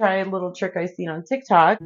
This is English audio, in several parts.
Try a little trick I seen on TikTok.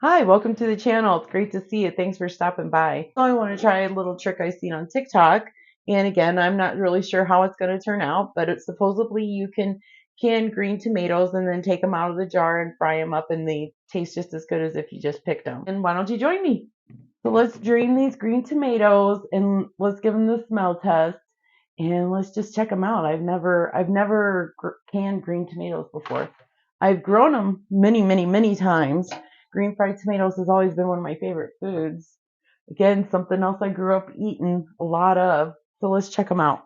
Hi, welcome to the channel. It's great to see you. Thanks for stopping by. So I want to try a little trick I seen on TikTok. And again, I'm not really sure how it's going to turn out, but it's supposedly you can green tomatoes and then take them out of the jar and fry them up, and they taste just as good as if you just picked them. And why don't you join me? So let's drain these green tomatoes and let's give them the smell test, and let's just check them out. I've never canned green tomatoes before. I've grown them many times. Green fried tomatoes has always been one of my favorite foods. Again, something else I grew up eating a lot of. So let's check them out.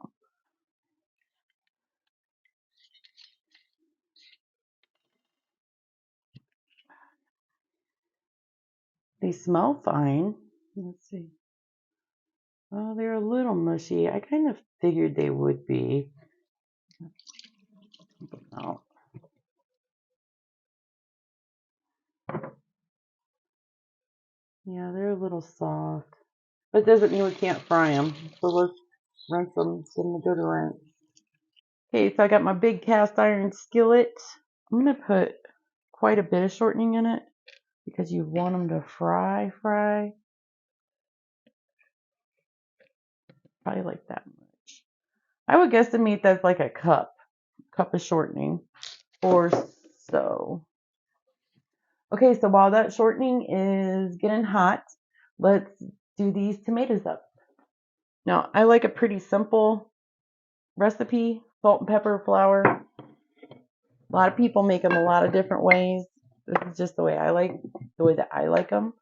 They smell fine. Let's see. Oh, they're a little mushy. I kind of figured they would be. Oh. Yeah, they're a little soft. But doesn't mean we can't fry them. So let's rinse them, give them a good rinse. Okay, so I got my big cast iron skillet. I'm going to put quite a bit of shortening in it because you want them to fry. Probably like that much. I would guesstimate that's like a cup of shortening or so. Okay, so while that shortening is getting hot, let's do these tomatoes up. Now, I like a pretty simple recipe: salt and pepper, flour. A lot of people make them a lot of different ways. This is just the way that I like them.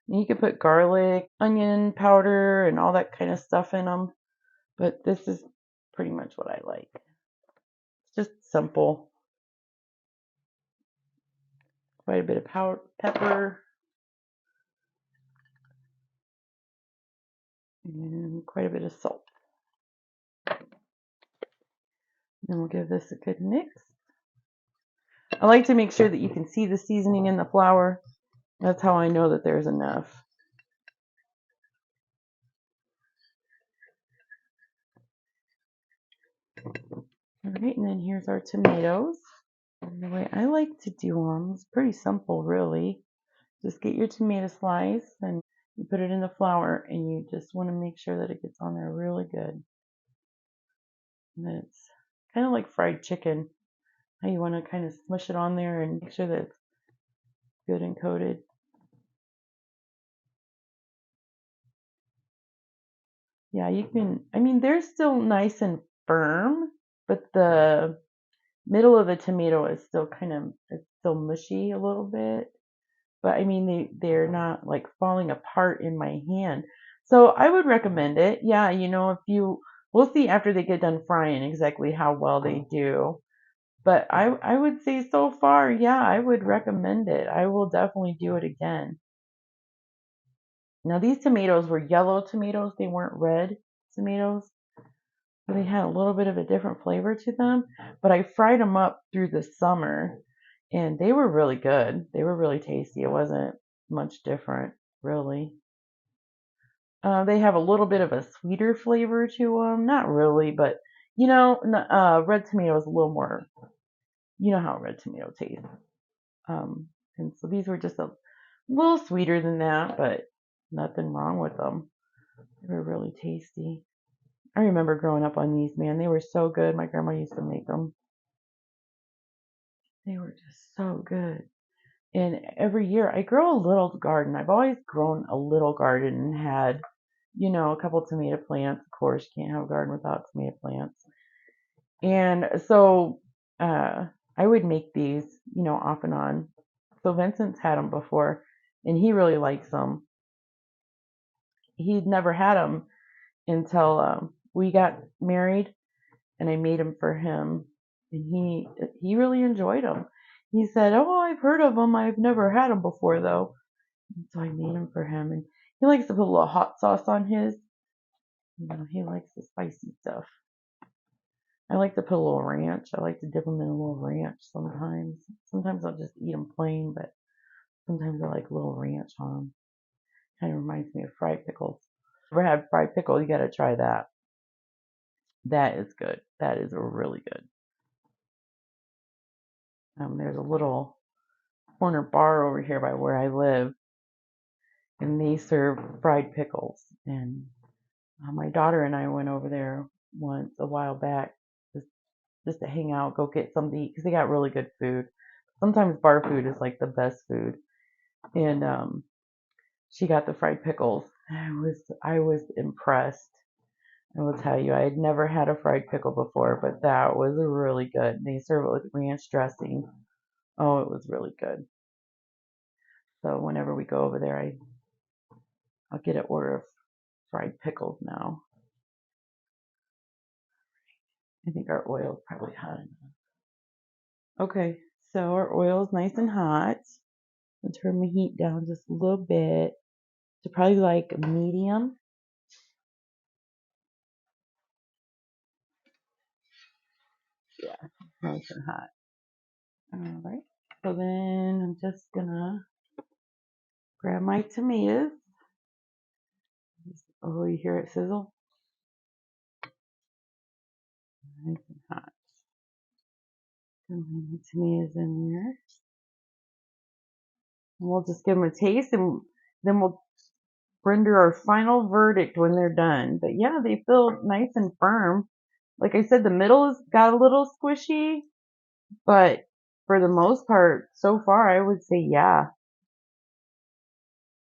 And you could put garlic, onion powder, and all that kind of stuff in them. But this is pretty much what I like. It's just simple. Quite a bit of pepper, and quite a bit of salt. Then we'll give this a good mix. I like to make sure that you can see the seasoning in the flour. That's how I know that there's enough. All right, and then here's our tomatoes. And the way I like to do them is pretty simple, really. Just get your tomato slice and you put it in the flour, and you just want to make sure that it gets on there really good. And then it's kind of like fried chicken. How you want to kind of smush it on there and make sure that it's good and coated. Yeah, you can, I mean, they're still nice and firm, but the middle of the tomato is still it's still mushy a little bit. But I mean, they're not like falling apart in my hand. So I would recommend it. Yeah, we'll see after they get done frying exactly how well they do. But I would say so far, yeah, I would recommend it. I will definitely do it again. Now these tomatoes were yellow tomatoes. They weren't red tomatoes. They had a little bit of a different flavor to them, but I fried them up through the summer and they were really good. They were really tasty. It wasn't much different, really. They have a little bit of a sweeter flavor to them. Not really, but red tomato is a little more, you know how red tomato tastes. And so these were just a little sweeter than that, but nothing wrong with them. They were really tasty. I remember growing up on these, man. They were so good. My grandma used to make them. They were just so good. And every year I grow a little garden. I've always grown a little garden and had, a couple tomato plants. Of course, you can't have a garden without tomato plants. And so I would make these, off and on. So Vincent's had them before, and he really likes them. He'd never had them until we got married, and I made them for him. and he really enjoyed them. He said, "Oh, I've heard of them. I've never had them before, though." And so I made them for him, and he likes to put a little hot sauce on his. He likes the spicy stuff. I like to put a little ranch. I like to dip them in a little ranch sometimes. Sometimes I'll just eat them plain, but sometimes I like a little ranch on them. Kind of reminds me of fried pickles. Ever had fried pickle? You got to try that. That is good. That is really good. There's a little corner bar over here by where I live, and they serve fried pickles. And my daughter and I went over there once a while back just, just to hang out, go get something to eat because they got really good food. Sometimes bar food is like the best food. And she got the fried pickles. I was impressed. I will tell you, I had never had a fried pickle before, but that was really good. They serve it with ranch dressing. Oh, it was really good. So whenever we go over there, I'll get an order of fried pickles now. I think our oil is probably hot enough. Okay, so our oil is nice and hot. I'll turn my heat down just a little bit to probably like medium. Yeah, nice and hot. All right. So then I'm just gonna grab my tomatoes. Oh, you hear it sizzle? Nice and hot. Throw the tomatoes in there. And we'll just give them a taste and then we'll render our final verdict when they're done. But yeah, they feel nice and firm. Like I said, the middle has got a little squishy, but for the most part, so far, I would say yeah,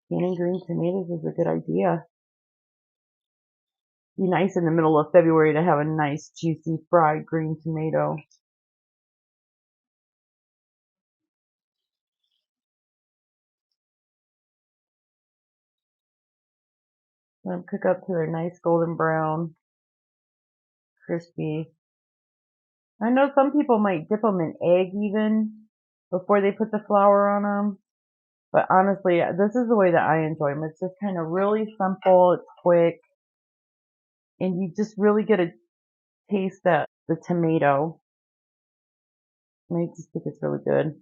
canning green tomatoes is a good idea. Be nice in the middle of February to have a nice juicy fried green tomato. Let them cook up to their nice golden brown, crispy. I know some people might dip them in egg even before they put the flour on them. But honestly, this is the way that I enjoy them. It's just kind of really simple. It's quick. And you just really get a taste that the tomato. And I just think it's really good.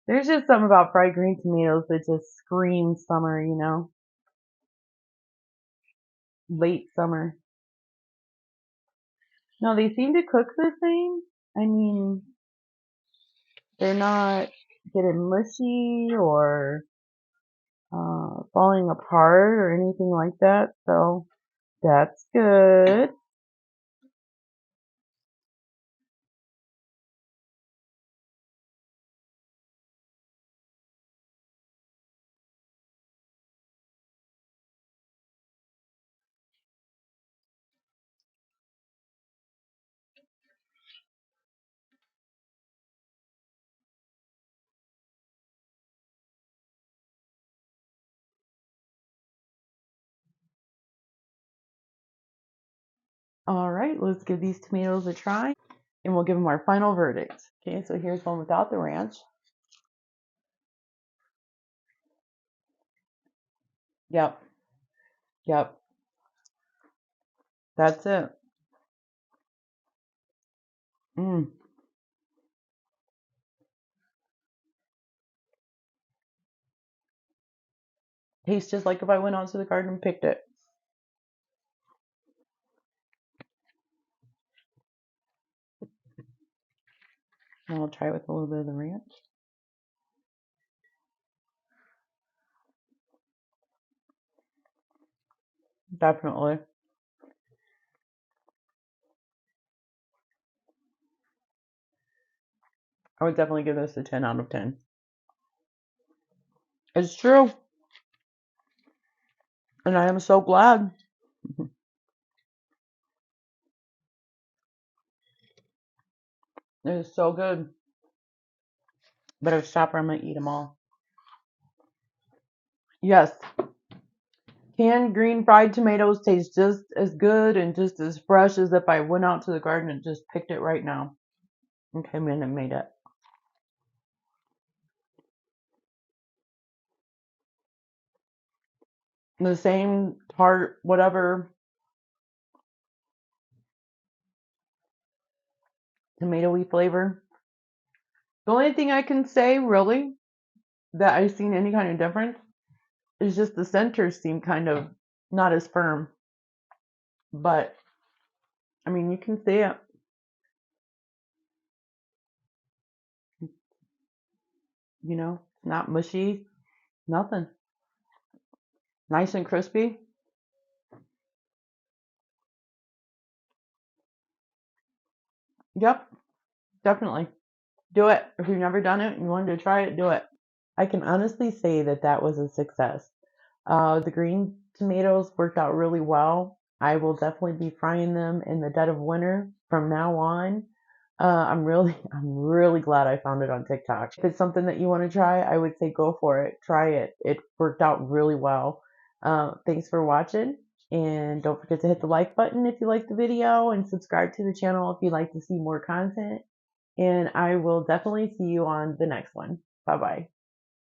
There's just something about fried green tomatoes that just screams summer, late summer. No, they seem to cook the same. I mean, they're not getting mushy or falling apart or anything like that. So that's good. All right, let's give these tomatoes a try and we'll give them our final verdict. Okay, so here's one without the ranch. Yep, yep, that's it. Mm, tastes just like if I went out to the garden and picked it. And I'll try it with a little bit of the ranch. Definitely. I would definitely give this a 10 out of 10. It's true. And I am so glad. It is so good. But if shopper, I'm gonna eat them all. Yes, canned green fried tomatoes taste just as good and just as fresh as if I went out to the garden and just picked it right now and came in and made it. The same tart, whatever tomatoey flavor. The only thing I can say really that I've seen any kind of difference is just the centers seem kind of not as firm. But I mean, you can see it. It's not mushy, nothing. Nice and crispy. Yep, definitely. Do it. If you've never done it and you wanted to try it, do it. I can honestly say that that was a success. The green tomatoes worked out really well. I will definitely be frying them in the dead of winter from now on. I'm really glad I found it on TikTok. If it's something that you want to try, I would say go for it. Try it. It worked out really well. Thanks for watching, and don't forget to hit the like button if you like the video, and subscribe to the channel if you'd like to see more content. And I will definitely see you on the next one. Bye bye.